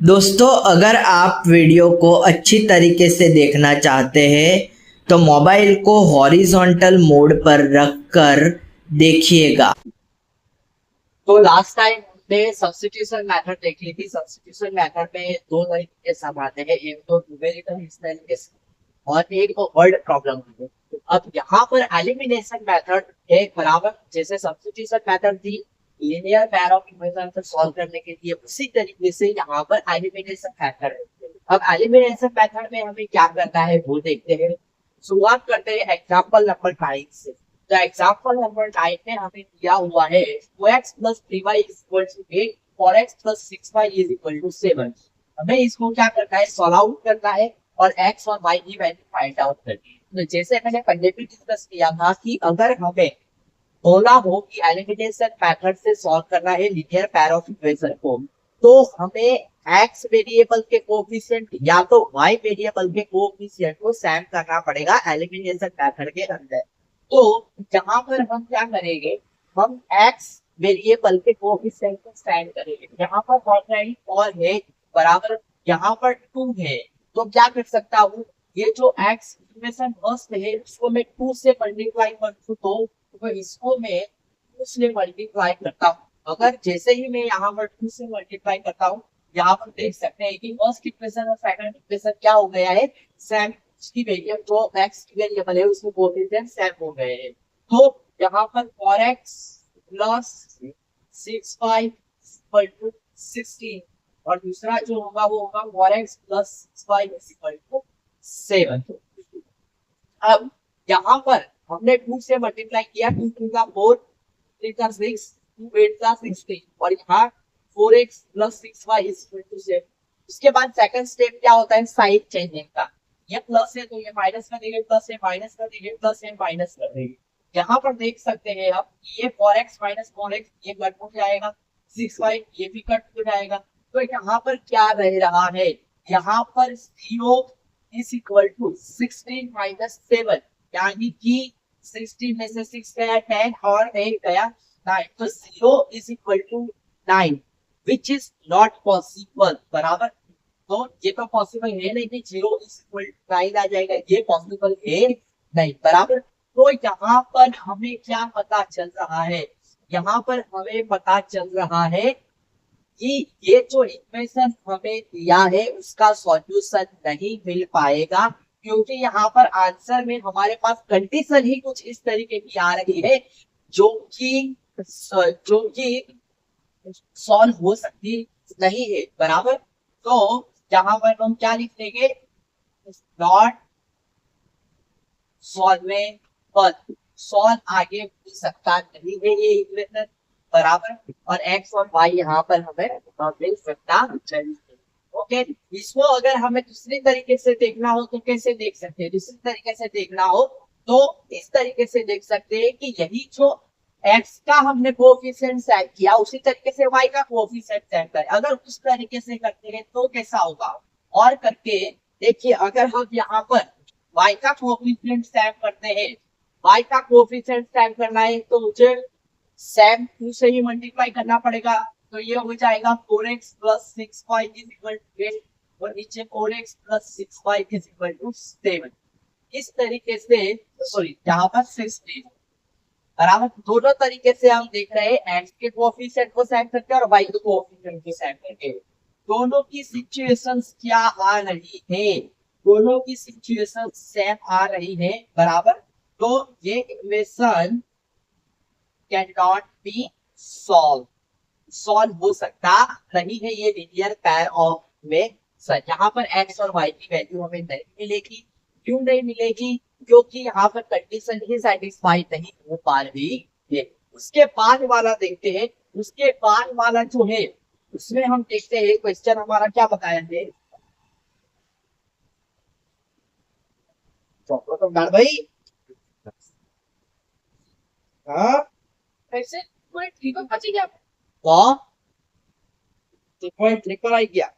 दोस्तों, अगर आप वीडियो को अच्छी तरीके से देखना चाहते हैं तो मोबाइल को हॉरिजॉन्टल मोड पर रखकर देखिएगा। तो लास्ट टाइम हमने सब्स्टिट्यूशन मेथड देख ली थी। सब्स्टिट्यूशन मेथड में दो तरीके से हम आते हैं, एक तो न्यूमेरिकल इस तरीके से और एक तो वर्ड प्रॉब्लम है। अब यहाँ पर एलिमिनेशन मेथड है बराबर जैसे सब्स्टिट्यूशन मेथड थी लीनियर पेयर ऑफ इक्वेशन को सॉल्व करने के लिए, उसी तरीके से यहाँ पर एलिमिनेशन मेथड है। अब एलिमिनेशन मेथड में हमें क्या करना है वो देखते हैं। शुरुआत करते हैं एग्जाम्पल नंबर 9 से। तो एग्जाम्पल नंबर 9 में हमें दिया हुआ है 2x plus 3y is equal to 8 और x plus 6y is equal to 7। हमें इसको क्या करना है, सॉल्व आउट करना है और x और y की वैल्यू फाइंड आउट करनी है। तो जैसे मैंने पहले भी डिस्कस किया था कि अगर हमें बोला हो कि एलिमिनेशन मेथड से सॉल्व करना है लीनियर पेयर ऑफ इक्वेशन को, तो हमें x वेरिएबल के कोएफिशिएंट या तो y वेरिएबल के कोएफिशिएंट को सेम करना पड़ेगा एलिमिनेशन मेथड के अंदर। तो यहाँ पर हम क्या करेंगे, हम x वेरिएबल के कोएफिशिएंट को सेम करेंगे। यहाँ पर ऑलरेडी और है बराबर, यहाँ पर 2 है, तो क्या कर सकता हूँ, ये जो x इक्वेशन फर्स्ट है उसको मैं 2 से मल्टीप्लाई कर दूं तो इसको मैं 2 से मल्टीप्लाई करता हूँ। अगर जैसे ही मैं यहाँ पर 2 से मल्टीप्लाई करता हूँ, यहाँ पर देख सकते हैं कि फर्स्ट इक्वेशन और सेकंड इक्वेशन क्या हो गया है, सेम। उसकी वेरिएबल जो x वेरिएबल है उसमें कोएफिशिएंट सेम हो गए हैं। तो यहाँ पर 4x plus 6y equal to 16 और दूसरा जो होगा वो होगा 4x plus 6y equal to 7। अब यहाँ पर हमने 2 से मल्टीप्लाई किया, 2 2 का 4, 3 का 6, 2 8 का 16 और यहाँ 4x plus 6y equal to 7। उसके बाद सेकंड स्टेप क्या होता है, साइन चेंजिंग का। ये प्लस है तो ये माइनस कर देंगे, प्लस है माइनस कर देंगे, प्लस है माइनस कर देंगे। यहाँ पर देख सकते हैं आप ये 4x माइनस 4x ये कट हो जाएगा, 6y ये भी कट हो जाएगा। तो यहाँ पर क्या रह रहा है, यहाँ पर 0 इज इक्वल टू 16 माइनस 7, यानी कि 16 में से 6 गया 10 और 8 गया 9, तो 0 is equal to 9 which is not possible बराबर। तो ये तो पॉसिबल है नहीं कि 0 इज इक्वल टू 9 आ जाएगा, ये पॉसिबल है नहीं बराबर। तो यहाँ पर हमें क्या पता चल रहा है, यहाँ पर हमें पता चल रहा है कि ये जो इक्वेशन हमें दिया है उसका सॉल्यूशन नहीं मिल पाएगा, क्योंकि यहाँ पर आंसर में हमारे पास कंडीशन ही कुछ इस तरीके की आ रही है जो कि सॉल्व हो सकती नहीं है बराबर। तो यहाँ पर हम क्या लिख देंगे, नॉट सॉल्वेबल, सॉल्व आगे हो सकता नहीं है ये इक्वेशन बराबर। और x और y यहाँ पर हमें मिल सकता नहीं। ओके, इसको अगर हमें दूसरी तरीके से देखना हो तो कैसे देख सकते हैं, दूसरी तरीके से देखना हो तो इस तरीके से देख सकते हैं कि यही जो x का हमने कोएफिशिएंट सेट किया उसी तरीके से y का कोएफिशिएंट सेट करें। अगर उस तरीके से करते हैं तो कैसा होगा, और करके देखिए अगर हम यहाँ पर y का कोएफिशिएंट सेट करते हैं, y का कोएफिशिएंट सेट करना है तो मुझे सेम 2 से ही मल्टीप्लाई करना पड़ेगा। तो ये हो जाएगा 4x plus 6y is equal to 8 और नीचे 4x plus 6y is equal to 7। इस तरीके से सॉरी यहाँ पर 16 बराबर, दोनों तरीके से हम देख रहे हैं x के कोएफिशिएंट को सेट करके और y के कोएफिशिएंट को सेट करके दोनों की सिचुएशंस क्या आ रही है, दोनों की सिचुएशन सेम आ रही है बराबर। तो ये equation can not be solve, solve हो सकता नहीं है ये लीनियर पेयर ऑफ में। सर यहाँ पर x और y की वैल्यू हमें नहीं मिलेगी, क्यों नहीं मिलेगी, क्योंकि यहाँ पर कंडीशन ही सेटिस्फाई नहीं हो पा रही है। उसके बाद वाला देखते हैं, उसके बाद वाला जो है उसमें हम देखते हैं क्वेश्चन हमारा क्या बताया है। तो भाई हाँ कैसे कोई ठीक है बची क्या, तो पॉइंट ट्रिपल आई गया।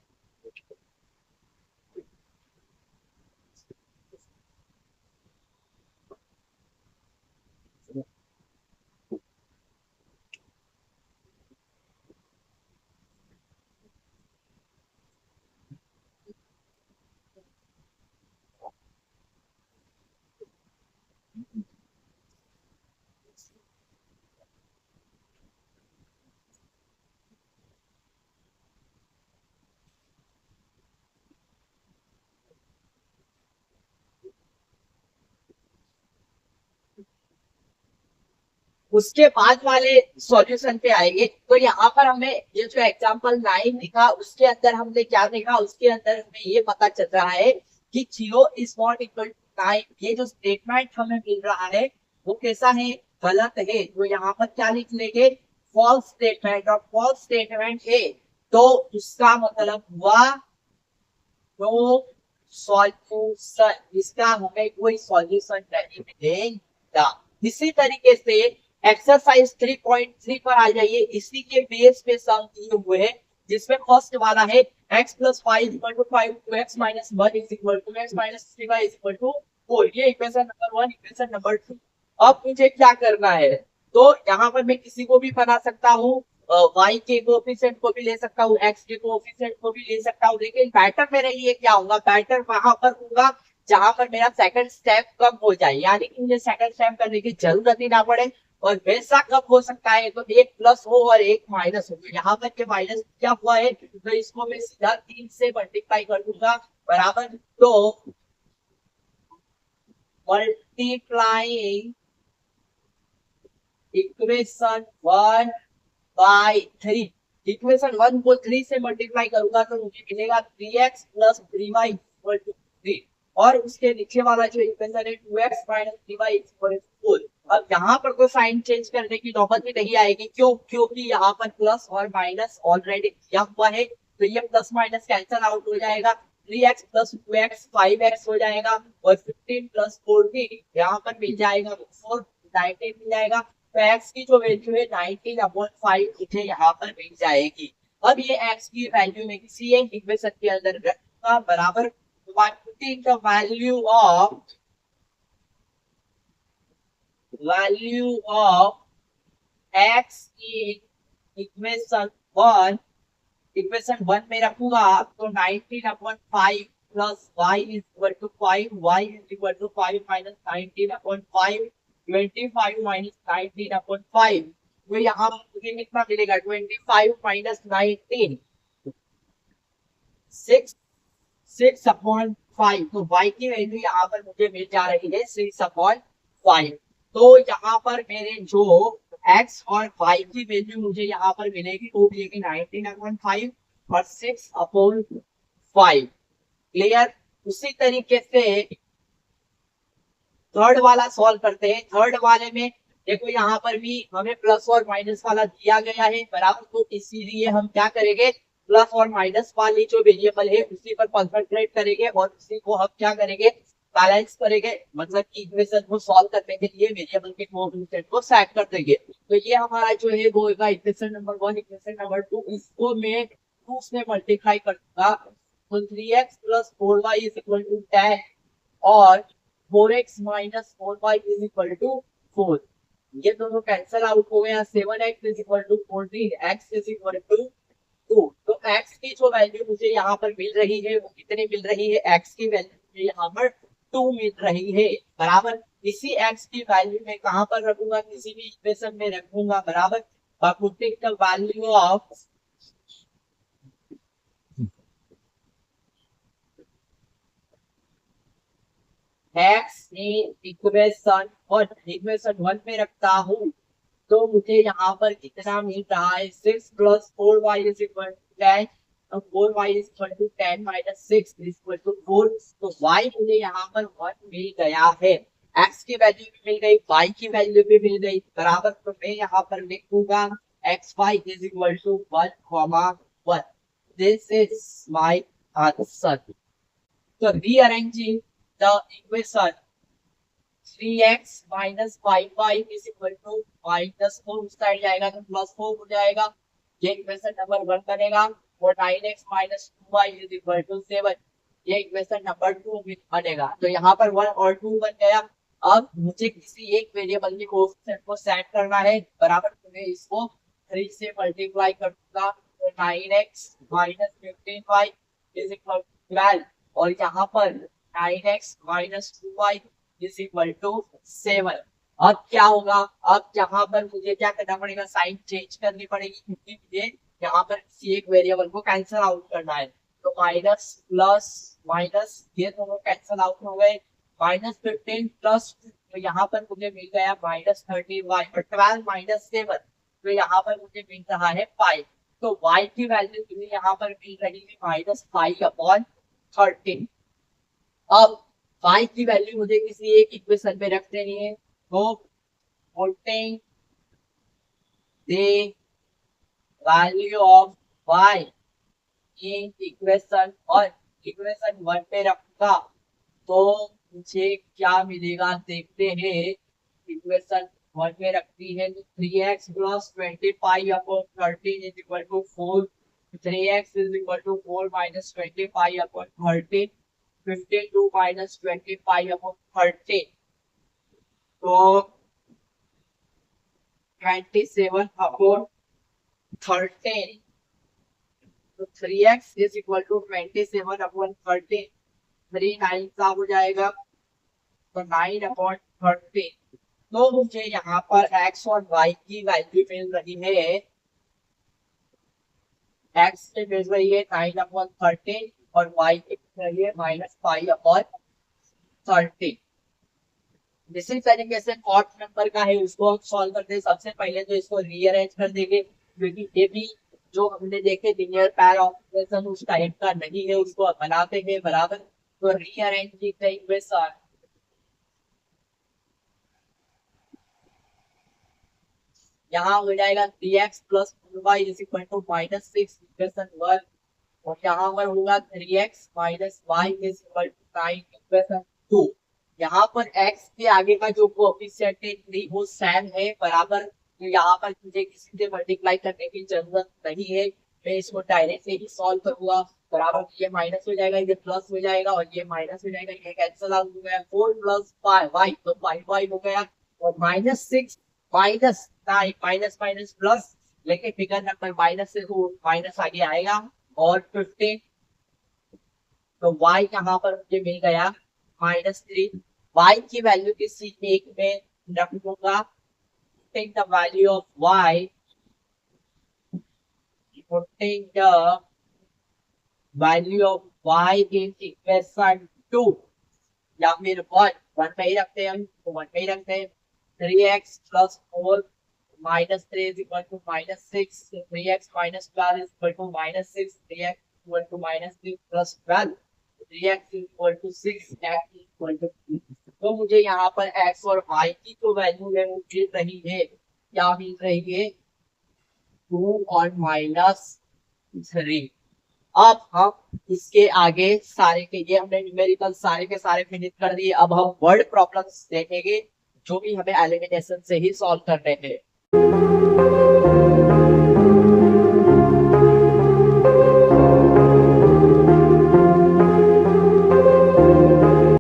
उसके बाद वाले सॉल्यूशन पे आएंगे। तो यहाँ पर हमें ये जो एग्जांपल 9 दिखा उसके अंदर हमने क्या देखा, उसके अंदर हमें ये पता चल रहा है कि 0 इज नॉट इक्वल टू 9। ये जो स्टेटमेंट हमें मिल रहा है वो कैसा है, गलत है। तो यहाँ पर क्या लिख लेंगे, फॉल्स स्टेटमेंट। और फॉल्स स्टेटमेंट है तो उसका मतलब हुआ तो सॉल्यूशन, इसका हमें कोई सॉल्यूशन नहीं मिलेगा। इसी तरीके से एक्सरसाइज 3.3 पर आ जाइए। इसी के बेस पे सम दिए हुए हैं जिसमें फर्स्ट वाला है x plus 5 equal to 5 2x minus 1 is equal to x minus 3y is equal to 4। ये इक्वेशन नंबर 1, इक्वेशन नंबर 2। अब मुझे क्या करना है, तो यहाँ पर मैं किसी को भी बना सकता हूँ, y के कोएफिशिएंट को भी ले सकता हूँ, x के कोएफिशिएंट को भी ले सकता हूँ। लेकिन पैटर्न मेरे लिए क्या होगा, पैटर्न वहां पर होगा जहां पर मेरा सेकंड स्टेप कम हो जाए, यानी कि मुझे सेकंड स्टेप करने की जरूरत ही ना पड़े। और वैसा कब हो सकता है, तो एक प्लस हो और एक माइनस हो। तो यहाँ पर के माइनस क्या हुआ है, तो इसको मैं सीधा 3 से मल्टीप्लाई कर दूंगा, बराबर। तो मल्टीप्लाइंग इक्वेशन 1 बाई 3, इक्वेशन 1 को 3 से मल्टीप्लाई करूंगा तो मुझे मिलेगा 3x plus 3y equal to 3। और उसके नीचे वाला जो इक्वेशन है 2x minus 3y equal to 4। अब यहाँ पर तो साइन चेंज करने की नौबत भी नहीं आएगी, क्यों, क्योंकि यहाँ पर प्लस और माइनस ऑलरेडी दिया हुआ है। तो ये प्लस माइनस कैंसल आउट हो जाएगा, 3x प्लस 2x 5x हो जाएगा, और 15 प्लस 14 यहाँ पर मिल जाएगा 4 19 मिल जाएगा। तो x की जो वैल्यू है 19/5 मुझे यहाँ पर मिल जाएगी। अब ये x की वैल्यू में किसी एक इक्वेशन के अंदर रखूंगा, बराबर। putting the value of x in equation 1, equation 1 में रखूंगा तो 19/5 plus y is equal to 5, y is equal to 5 minus 19/5, 25 minus 19/5। तो यहाँ मुझे कितना मिलेगा, 25 माइनस 19, 6/5। तो y की वैल्यू यहाँ पर मुझे मिल जा रही है 6/5। तो यहाँ पर मेरे जो x और y की वैल्यू मुझे यहाँ पर मिलेगी वो मिलेगी 19/5 और 6/5। क्लियर। उसी तरीके से थर्ड वाला सॉल्व करते हैं। थर्ड वाले में देखो यहाँ पर भी हमें प्लस और माइनस वाला दिया गया है, बराबर। तो इसीलिए हम क्या करेंगे, प्लस और माइनस वाली जो वेरिएबल है उसी पर कंसंट्रेट करेंगे और उसी को हम क्या करेंगे, बैलेंस करेंगे। मतलब कि इक्वेशन को सॉल्व करने के लिए वेरिएबल के कोएफिशिएंट को सेट कर देंगे। तो ये हमारा जो है वो होगा इक्वेशन नंबर 1, इक्वेशन नंबर 2। इसको मैं 2 से मल्टीप्लाई कर दूंगा, तो 3x plus 4y is equal to 10 और 4x minus 4y is equal to 4। ये दोनों कैंसिल आउट हो गया, 7x is equal to 14, x is equal to 2। तो x की जो वैल्यू मुझे यहाँ पर मिल रही है वो कितनी मिल रही है, x की वैल्यू मुझे यहाँ पर 2 मिल रही है, बराबर। इसी x की वैल्यू में कहाँ पर रखूंगा, किसी भी इक्वेशन में रखूंगा, बराबर। Putting the value of x in equation 1, equation 1 में रखता हूँ तो मुझे यहाँ पर कितना मिल रहा है, 6 plus 4y is equal to 10, 4y is equal to 10 minus 6 is equal to 4। तो y मुझे यहाँ पर 1 मिल गया है, x की वैल्यू भी मिल गई, y की वैल्यू भी मिल गई, बराबर। तो मैं यहाँ पर लिखूंगा xy is equal to 1,1। This is my answer. तो rearranging the equation 3x minus 5y is equal to -4 उस साइड जाएगा तो +4 हो जाएगा, ये इक्वेशन नंबर 1 बनेगा। और 9x minus 2y is equal to 7, ये इक्वेशन नंबर 2 बनेगा। तो यहाँ पर 1 और 2 बन गया। अब मुझे किसी एक वेरिएबल के कोएफिशिएंट को सेट करना है, बराबर। तो मैं इसको 3 से मल्टीप्लाई कर दूंगा, तो 9x minus 15y is equal to 12, और यहाँ पर 9x minus 2y is equal to 7। अब क्या होगा, अब यहाँ पर मुझे क्या करना पड़ेगा, साइन चेंज करनी पड़ेगी, क्योंकि मुझे यहाँ पर किसी एक वेरिएबल को कैंसिल आउट करना है। तो माइनस प्लस माइनस ये दोनों कैंसिल आउट हो गए, -15 प्लस तो यहाँ पर मुझे मिल गया -30y और 12 -7, तो यहाँ पर मुझे मिल रहा है 5। तो y की वैल्यू मुझे यहाँ पर मिल रही है -5/13। अब y की वैल्यू मुझे किसी एक इक्वेशन पे रख देनी है, तो putting the value of y in equation, और इक्वेशन 1 पे रखूंगा तो मुझे क्या मिलेगा देखते हैं। इक्वेशन 1 में रखती है तो 3x + 25/13 is equal to 4, 3x is equal to 4 - 25/13, 52 - 25/13, तो 27/13, तो 3x इज इक्वल टू 27/13, 3 9 का हो जाएगा तो 9/13। तो मुझे यहाँ पर x और y की वैल्यू मिल रही है, x पे मिल रही है 9/13 और y पे मिल रही है -5/13। इसी तरीके से कॉट नंबर का है, उसको हम सॉल्व करते हैं। सबसे पहले तो इसको रीअरेंज कर देंगे, क्योंकि ये भी जो हमने देखे लीनियर पैर ऑपरेशन उस टाइप का नहीं है, उसको बनाते हैं बराबर। तो रीअरेंज द इक्वेशन, यहाँ हो जाएगा 3x + 4y = -6 इक्वेशन 1, और यहाँ पर होगा 3x - y = 9 इक्वेशन 2। यहाँ पर x के आगे का जो कोएफिशिएंट है 3 वो सेम है बराबर, तो यहाँ पर मुझे किसी से मल्टीप्लाई करने की जरूरत नहीं है, मैं इसको डायरेक्ट से ही सॉल्व करूंगा। बराबर ये माइनस हो जाएगा, ये प्लस हो जाएगा, और ये माइनस हो जाएगा, ये कैंसिल आउट हो गया। 4 + 5y तो 5y हो गया, और -6 माइनस माइनस माइनस प्लस, लेकिन फिगर नंबर माइनस से वो माइनस आगे आएगा, और 15, तो y यहाँ पर मुझे मिल गया -3। y की वैल्यू किसी एक में रख दूंगा, take the value of y, take the value of y in equation 2, या फिर 1 पे ही रखते हैं हम, तो 1 पे ही रखते हैं। 3x + 4 - 3 = -6, 3x - 12 = -6, 3x = -6 + 12, 3x = 6, x = 2। तो मुझे यहाँ पर x और y की जो वैल्यू है वो मिल रही है, क्या मिल रही है, 2 और -3। अब हम इसके आगे सारे के, ये हमने न्यूमेरिकल सारे के सारे फिनिश कर दिए। अब हम वर्ड प्रॉब्लम्स देखेंगे जो भी हमें एलिमिनेशन से ही सॉल्व करने हैं।